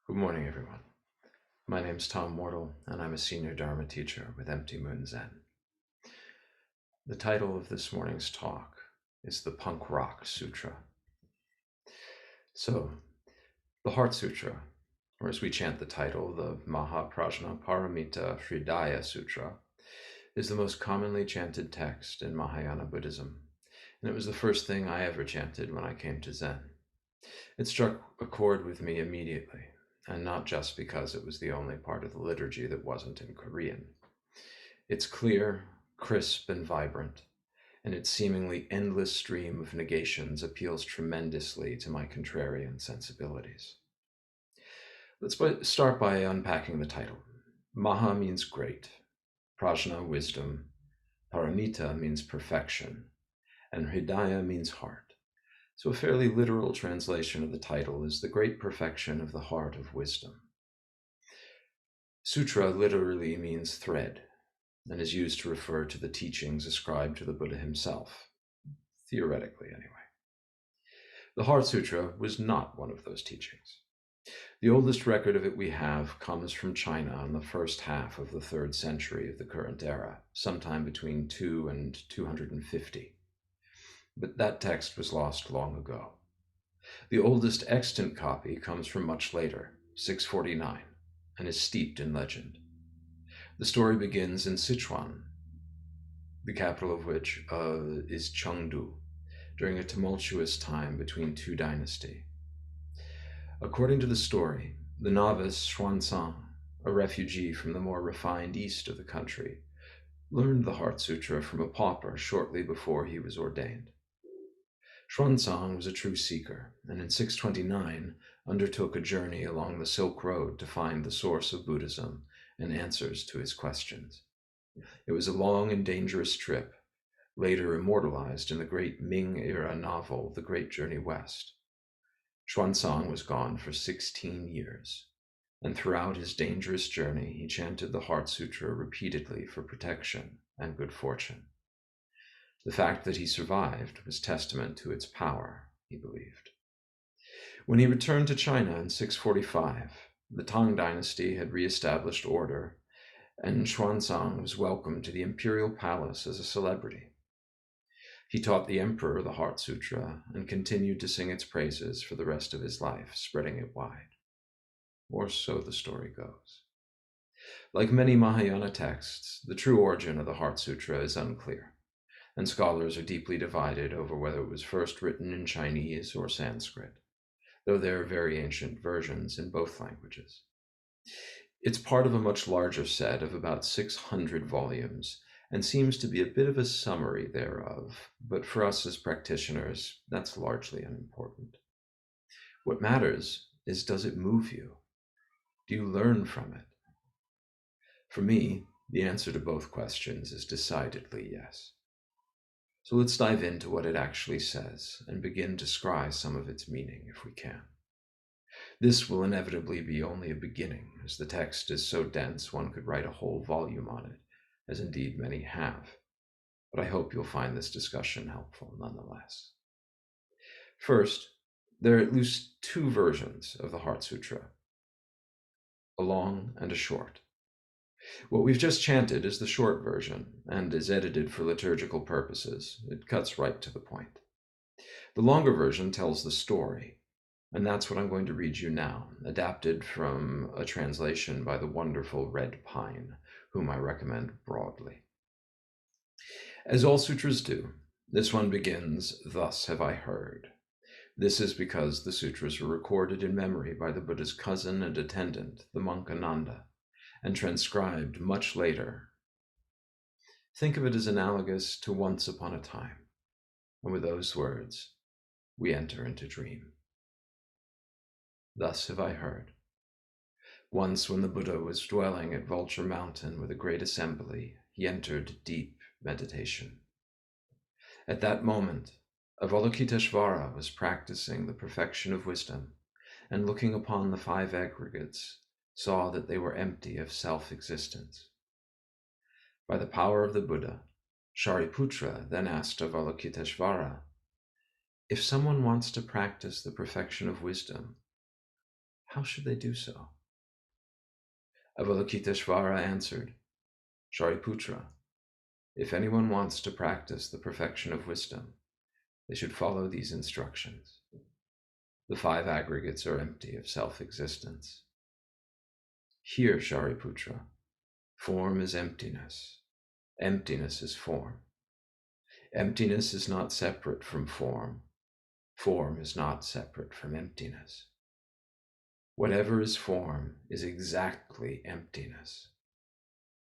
Good morning, everyone. My name's Tom Wardle, and I'm a senior Dharma teacher with Empty Moon Zen. The title of this morning's talk is the Punk Rock Sutra. So, the Heart Sutra, or as we chant the title, the Maha Prajna Paramita Hrdaya Sutra, is the most commonly chanted text in Mahayana Buddhism, and it was the first thing I ever chanted when I came to Zen. It struck a chord with me immediately, and not just because it was the only part of the liturgy that wasn't in Korean. It's clear, crisp, and vibrant, and its seemingly endless stream of negations appeals tremendously to my contrarian sensibilities. Let's start by unpacking the title. Maha means great, Prajna, wisdom, Paramita means perfection, and Hrdaya means heart. So a fairly literal translation of the title is the great perfection of the heart of wisdom. Sutra literally means thread, and is used to refer to the teachings ascribed to the Buddha himself, theoretically anyway. The Heart Sutra was not one of those teachings. The oldest record of it we have comes from China in the first half of the 3rd century of the current era, sometime between 2 and 250. But that text was lost long ago. The oldest extant copy comes from much later, 649, and is steeped in legend. The story begins in Sichuan, the capital of which is Chengdu, during a tumultuous time between 2 dynasties. According to the story, the novice Xuanzang, a refugee from the more refined east of the country, learned the Heart Sutra from a pauper shortly before he was ordained. Xuanzang was a true seeker, and in 629 undertook a journey along the Silk Road to find the source of Buddhism and answers to his questions. It was a long and dangerous trip, later immortalized in the great Ming-era novel, The Great Journey West. Xuanzang was gone for 16 years, and throughout his dangerous journey, he chanted the Heart Sutra repeatedly for protection and good fortune. The fact that he survived was testament to its power, he believed. When he returned to China in 645, the Tang dynasty had reestablished order, and Xuanzang was welcomed to the imperial palace as a celebrity. He taught the emperor the Heart Sutra and continued to sing its praises for the rest of his life, spreading it wide. Or so the story goes. Like many Mahayana texts, the true origin of the Heart Sutra is unclear, and scholars are deeply divided over whether it was first written in Chinese or Sanskrit, though there are very ancient versions in both languages. It's part of a much larger set of about 600 volumes, and seems to be a bit of a summary thereof, but for us as practitioners, that's largely unimportant. What matters is, does it move you? Do you learn from it? For me, the answer to both questions is decidedly yes. So let's dive into what it actually says and begin to scry some of its meaning if we can. This will inevitably be only a beginning, as the text is so dense one could write a whole volume on it, as indeed many have. But I hope you'll find this discussion helpful nonetheless. First, there are at least 2 versions of the Heart Sutra, a long and a short. What we've just chanted is the short version and is edited for liturgical purposes. It cuts right to the point. The longer version tells the story, and that's what I'm going to read you now, adapted from a translation by the wonderful Red Pine, whom I recommend broadly. As all sutras do, this one begins, "Thus have I heard." This is because the sutras were recorded in memory by the Buddha's cousin and attendant, the monk Ananda, and transcribed much later. Think of it as analogous to once upon a time, and with those words, we enter into dream. Thus have I heard. Once when the Buddha was dwelling at Vulture Mountain with a great assembly, he entered deep meditation. At that moment, Avalokitesvara was practicing the perfection of wisdom, and looking upon the 5 aggregates, saw that they were empty of self-existence. By the power of the Buddha, Shariputra then asked Avalokitesvara, "If someone wants to practice the perfection of wisdom, how should they do so? Avalokitesvara answered, Shariputra, if anyone wants to practice the perfection of wisdom, they should follow these instructions. The 5 aggregates are empty of self-existence. Hear, Shariputra, form is emptiness. Emptiness is form. Emptiness is not separate from form. Form is not separate from emptiness. Whatever is form is exactly emptiness.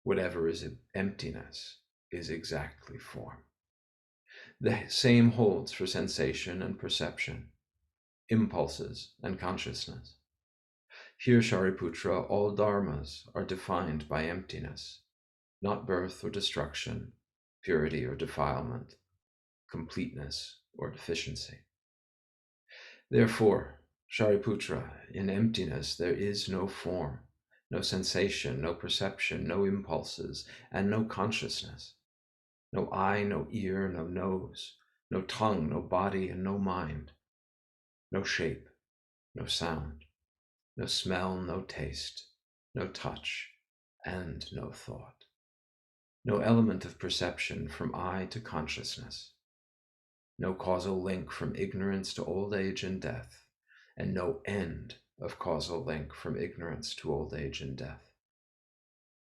Whatever is emptiness is exactly form. The same holds for sensation and perception, impulses and consciousness. Here, Shariputra, all dharmas are defined by emptiness, not birth or destruction, purity or defilement, completeness or deficiency. Therefore, Shariputra, in emptiness there is no form, no sensation, no perception, no impulses, and no consciousness. No eye, no ear, no nose, no tongue, no body, and no mind. No shape, no sound, no smell, no taste, no touch, and no thought. No element of perception from eye to consciousness. No causal link from ignorance to old age and death, and no end of causal link from ignorance to old age and death.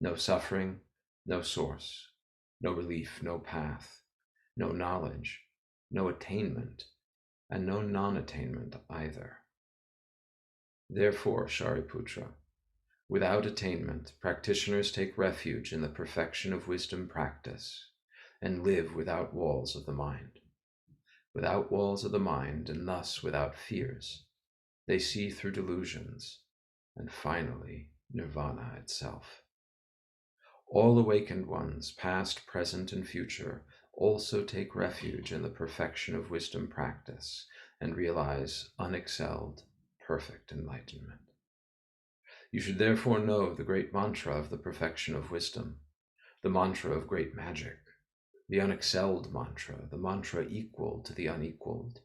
No suffering, no source, no relief, no path, no knowledge, no attainment, and no non-attainment either. Therefore, Shariputra, without attainment, practitioners take refuge in the perfection of wisdom practice and live without walls of the mind. Without walls of the mind, and thus without fears, they see through delusions, and finally nirvana itself. All awakened ones, past, present, and future, also take refuge in the perfection of wisdom practice and realize unexcelled, perfect enlightenment. You should therefore know the great mantra of the perfection of wisdom, the mantra of great magic, the unexcelled mantra, the mantra equal to the unequaled,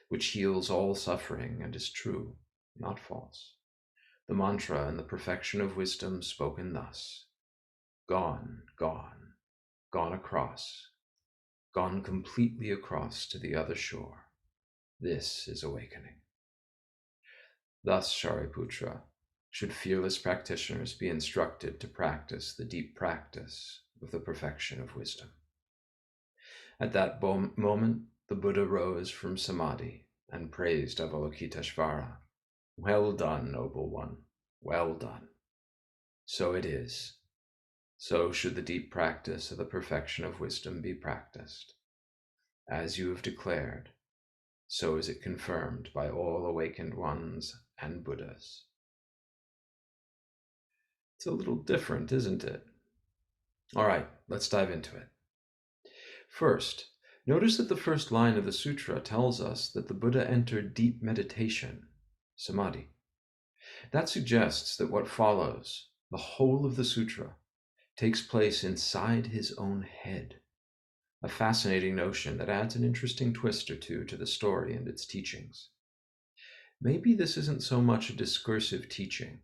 which heals all suffering and is true, not false. The mantra and the perfection of wisdom spoken thus: gone, gone, gone across, gone completely across to the other shore. This is awakening. Thus, Shariputra, should fearless practitioners be instructed to practice the deep practice of the perfection of wisdom. At that moment, the Buddha rose from samadhi and praised Avalokitesvara. Well done, noble one, well done. So it is. So should the deep practice of the perfection of wisdom be practiced. As you have declared, so is it confirmed by all awakened ones and Buddhas. It's a little different, isn't it? All right, let's dive into it. First, notice that the first line of the sutra tells us that the Buddha entered deep meditation, samadhi. That suggests that what follows, the whole of the sutra, takes place inside his own head. A fascinating notion that adds an interesting twist or two to the story and its teachings. Maybe this isn't so much a discursive teaching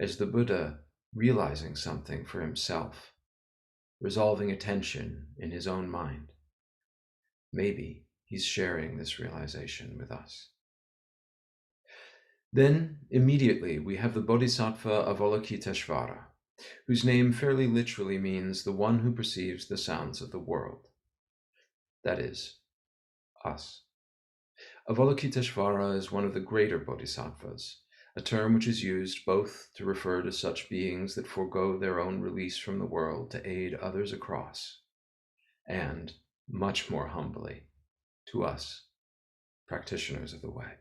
as the Buddha realizing something for himself, resolving a tension in his own mind. Maybe he's sharing this realization with us. Then, immediately, we have the Bodhisattva of Olokitesvara, whose name fairly literally means the one who perceives the sounds of the world. That is, us. Avalokitesvara is one of the greater bodhisattvas, a term which is used both to refer to such beings that forego their own release from the world to aid others across, and, much more humbly, to us, practitioners of the way.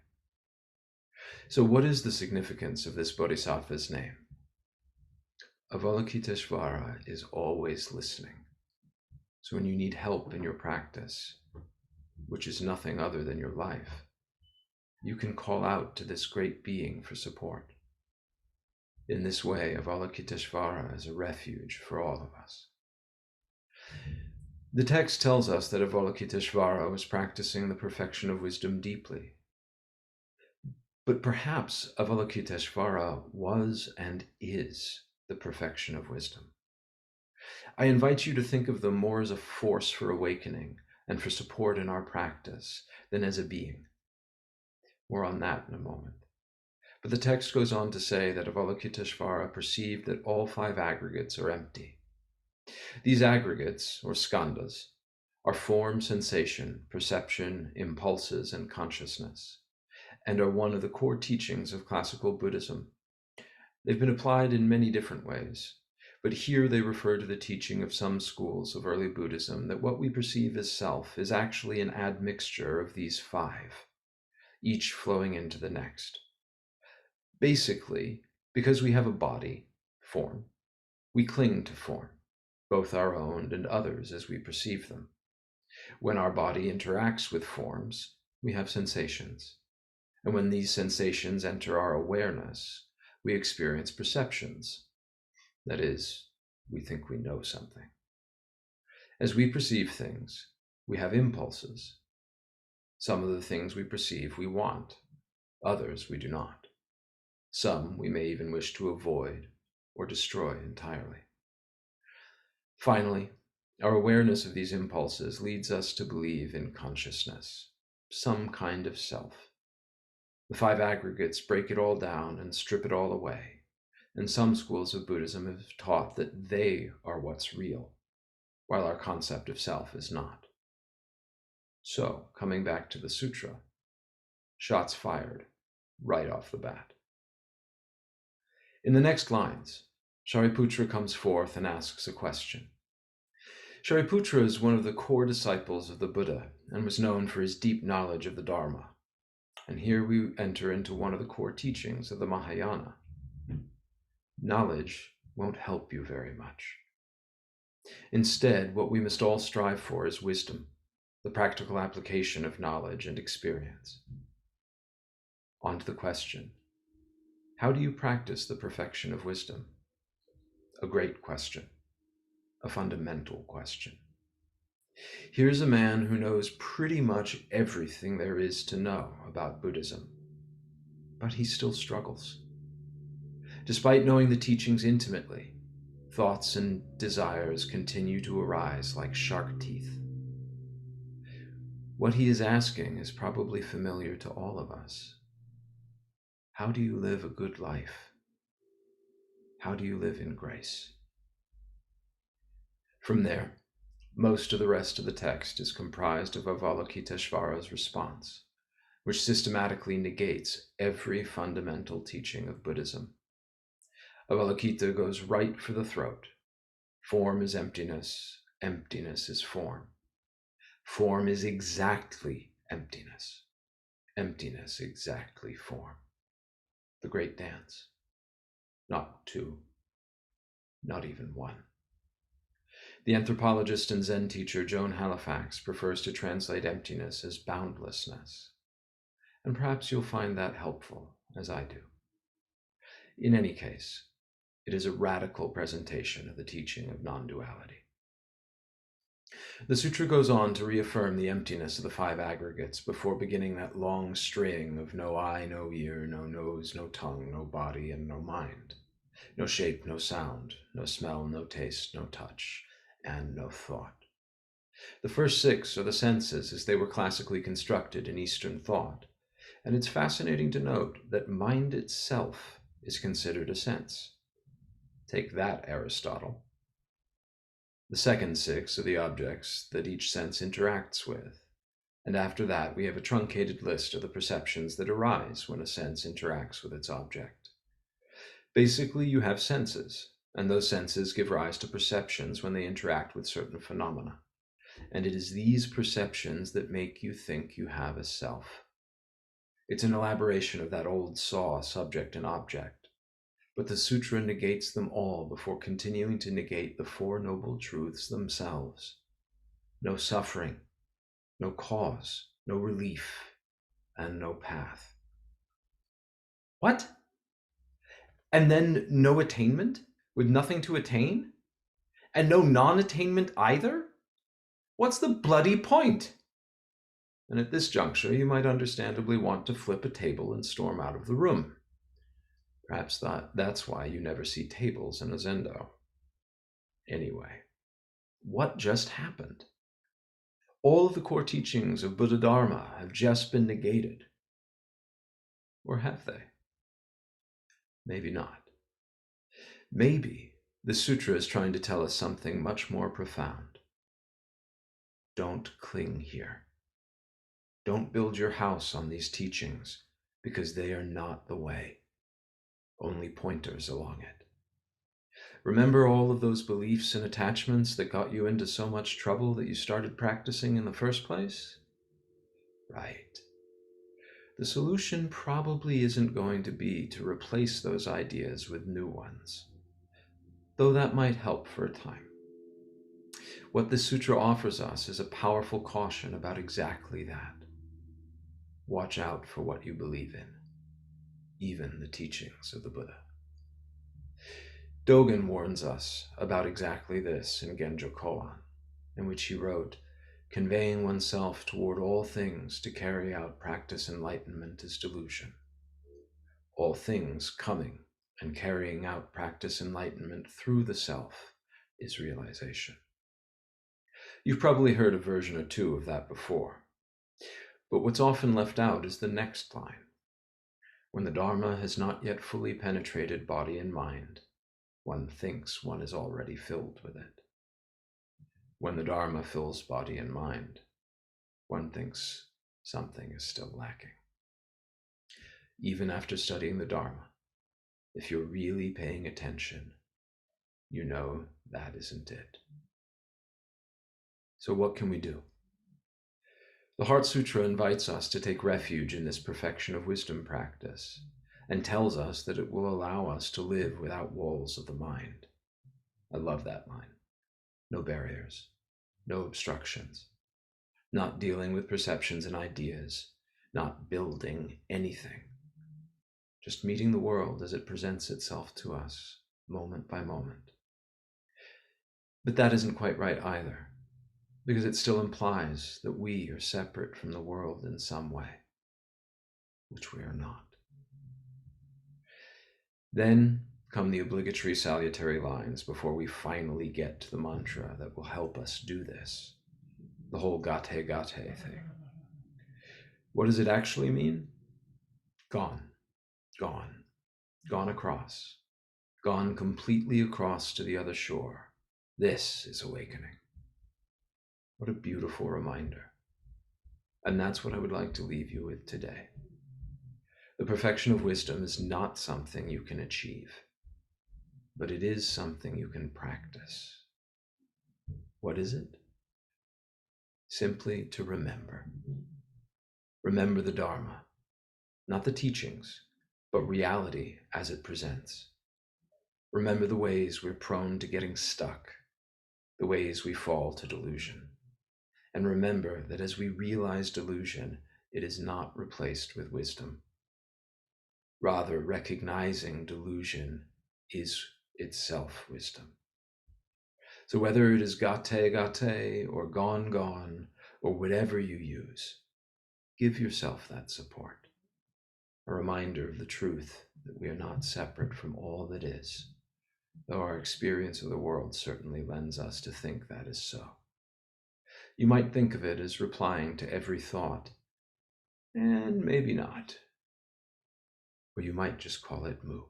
So what is the significance of this bodhisattva's name? Avalokitesvara is always listening. So when you need help in your practice, which is nothing other than your life, you can call out to this great being for support. In this way, Avalokitesvara is a refuge for all of us. The text tells us that Avalokitesvara was practicing the perfection of wisdom deeply. But perhaps Avalokitesvara was and is the perfection of wisdom. I invite you to think of them more as a force for awakening and for support in our practice than as a being. More on that in a moment. But the text goes on to say that Avalokitesvara perceived that all 5 aggregates are empty. These aggregates, or skandhas, are form, sensation, perception, impulses, and consciousness, and are one of the core teachings of classical Buddhism. They've been applied in many different ways, but here they refer to the teaching of some schools of early Buddhism that what we perceive as self is actually an admixture of these 5, each flowing into the next. Basically, because we have a body, form, we cling to form, both our own and others as we perceive them. When our body interacts with forms, we have sensations. And when these sensations enter our awareness, we experience perceptions. That is, we think we know something. As we perceive things, we have impulses. Some of the things we perceive we want, others we do not. Some we may even wish to avoid or destroy entirely. Finally, our awareness of these impulses leads us to believe in consciousness, some kind of self. The 5 aggregates break it all down and strip it all away, and some schools of Buddhism have taught that they are what's real, while our concept of self is not. So, coming back to the sutra, shots fired right off the bat. In the next lines, Shariputra comes forth and asks a question. Shariputra is one of the core disciples of the Buddha and was known for his deep knowledge of the Dharma. And here we enter into one of the core teachings of the Mahayana. Knowledge won't help you very much. Instead, what we must all strive for is wisdom, the practical application of knowledge and experience. On to the question. How do you practice the perfection of wisdom? A great question, a fundamental question. Here's a man who knows pretty much everything there is to know about Buddhism, but he still struggles. Despite knowing the teachings intimately, thoughts and desires continue to arise like shark teeth. What he is asking is probably familiar to all of us. How do you live a good life? How do you live in grace? From there, most of the rest of the text is comprised of Avalokitesvara's response, which systematically negates every fundamental teaching of Buddhism. Avalokita goes right for the throat. Form is emptiness, emptiness is form. Form is exactly emptiness, emptiness exactly form. The great dance. Not 2, not even 1. The anthropologist and Zen teacher Joan Halifax prefers to translate emptiness as boundlessness, and perhaps you'll find that helpful, as I do. In any case, it is a radical presentation of the teaching of non-duality. The sutra goes on to reaffirm the emptiness of the 5 aggregates before beginning that long string of no eye, no ear, no nose, no tongue, no body, and no mind. No shape, no sound, no smell, no taste, no touch, and no thought. The first 6 are the senses as they were classically constructed in Eastern thought, and it's fascinating to note that mind itself is considered a sense. Take that, Aristotle. The second 6 are the objects that each sense interacts with, and after that we have a truncated list of the perceptions that arise when a sense interacts with its object. Basically, you have senses, and those senses give rise to perceptions when they interact with certain phenomena. And it is these perceptions that make you think you have a self. It's an elaboration of that old saw, subject and object. But the sutra negates them all before continuing to negate the 4 noble truths themselves. No suffering, no cause, no relief, and no path. What? And then no attainment, with nothing to attain? And no non-attainment either? What's the bloody point? and at this juncture you might understandably want to flip a table and storm out of the room. Perhaps that's why you never see tables in a zendo. Anyway, what just happened? All of the core teachings of Buddha Dharma have just been negated. Or have they? Maybe not. Maybe the sutra is trying to tell us something much more profound. Don't cling here. Don't build your house on these teachings, because they are not the way, only pointers along it. Remember all of those beliefs and attachments that got you into so much trouble that you started practicing in the first place? Right. The solution probably isn't going to be to replace those ideas with new ones, though that might help for a time. What this sutra offers us is a powerful caution about exactly that. Watch out for what you believe in, even the teachings of the Buddha. Dogen warns us about exactly this in Genjo Koan, in which he wrote, "Conveying oneself toward all things to carry out practice enlightenment is delusion. All things coming and carrying out practice enlightenment through the self is realization." You've probably heard a version or two of that before, but what's often left out is the next line. When the Dharma has not yet fully penetrated body and mind, one thinks one is already filled with it. When the Dharma fills body and mind, one thinks something is still lacking. Even after studying the Dharma, if you're really paying attention, you know that isn't it. So what can we do? The Heart Sutra invites us to take refuge in this perfection of wisdom practice and tells us that it will allow us to live without walls of the mind. I love that line. No barriers, no obstructions, not dealing with perceptions and ideas, not building anything, just meeting the world as it presents itself to us, moment by moment. But that isn't quite right either, because it still implies that we are separate from the world in some way, which we are not. Then come the obligatory salutary lines before we finally get to the mantra that will help us do this, the whole gate gate thing. What does it actually mean? Gone, gone, gone across, gone completely across to the other shore. This is awakening. What a beautiful reminder. And that's what I would like to leave you with today. The perfection of wisdom is not something you can achieve, but it is something you can practice. What is it? Simply to remember. Remember the Dharma, not the teachings, but reality as it presents. Remember the ways we're prone to getting stuck, the ways we fall to delusion. And remember that as we realize delusion, it is not replaced with wisdom. Rather, recognizing delusion is itself wisdom. So whether it is gate gate or gone gone or whatever you use, give yourself that support. A reminder of the truth that we are not separate from all that is, though our experience of the world certainly lends us to think that is so. You might think of it as replying to every thought, and maybe not. Or you might just call it Mu.